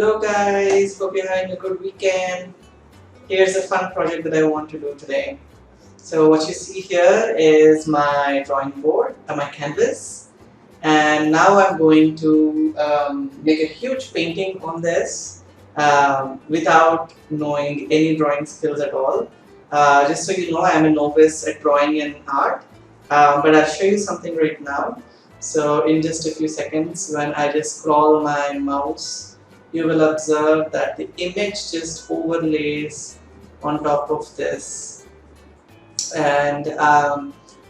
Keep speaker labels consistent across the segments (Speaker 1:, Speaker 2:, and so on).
Speaker 1: Hello guys, hope you're having a good weekend. Here's a fun project that I want to do today. So what you see here is my drawing board, my canvas, and now I'm going to make a huge painting on this without knowing any drawing skills at all. Just so you know, I'm a novice at drawing and art, but I'll show you something right now. So in just a few seconds, when I just scroll my mouse, you will observe that the image just overlays on top of this, and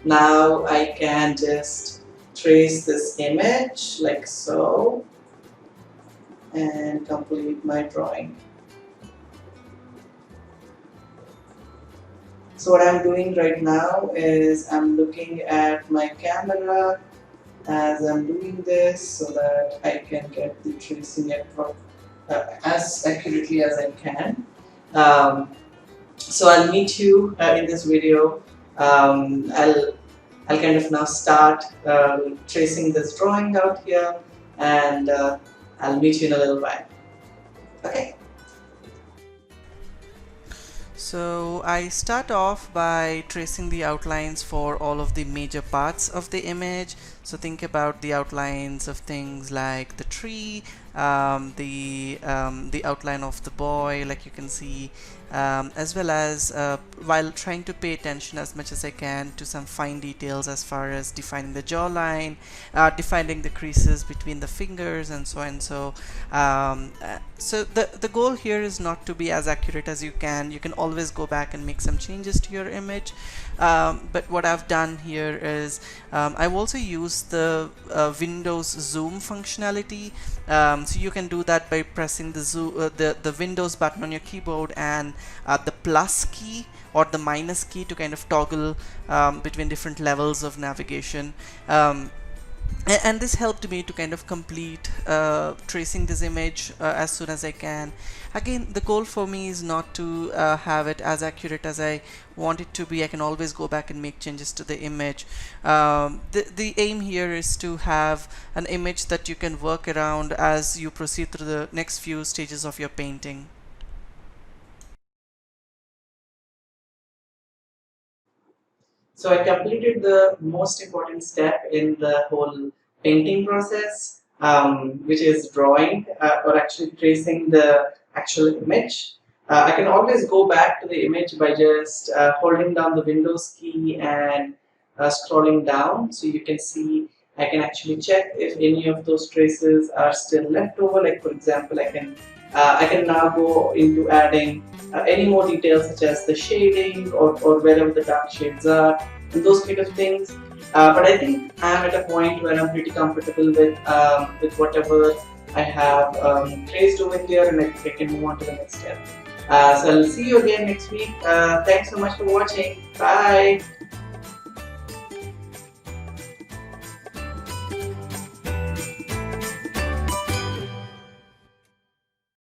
Speaker 1: now I can just trace this image like so and complete my drawing. So what I'm doing right now is I'm looking at my camera as I'm doing this so that I can get the tracing as accurately as I can. So I'll meet you in this video. I'll kind of now start tracing this drawing out here, and I'll meet you in a little while. Okay.
Speaker 2: So I start off by tracing the outlines for all of the major parts of the image. So think about the outlines of things like the tree, the outline of the boy, like you can see, as well as while trying to pay attention as much as I can to some fine details as far as defining the jawline, defining the creases between the fingers, and so on. So the goal here is not to be as accurate as you can. You can always go back and make some changes to your image, but what I've done here is I've also used the Windows zoom functionality. So you can do that by pressing the Windows button on your keyboard and the plus key or the minus key to kind of toggle between different levels of navigation. And this helped me to kind of complete tracing this image as soon as I can. Again, the goal for me is not to have it as accurate as I want it to be. I can always go back and make changes to the image. The aim here is to have an image that you can work around as you proceed through the next few stages of your painting.
Speaker 1: So I completed the most important step in the whole painting process, which is drawing or actually tracing the actual image. I can always go back to the image by just holding down the Windows key and scrolling down. So you can see I can actually check if any of those traces are still left over. Like for example, I can now go into adding any more details such as the shading or wherever the dark shades are and those kind of things. But I think I'm at a point where I'm pretty comfortable with whatever I have traced over here, and I think I can move on to the next step. So I'll see you again next week. Thanks so much for watching. Bye.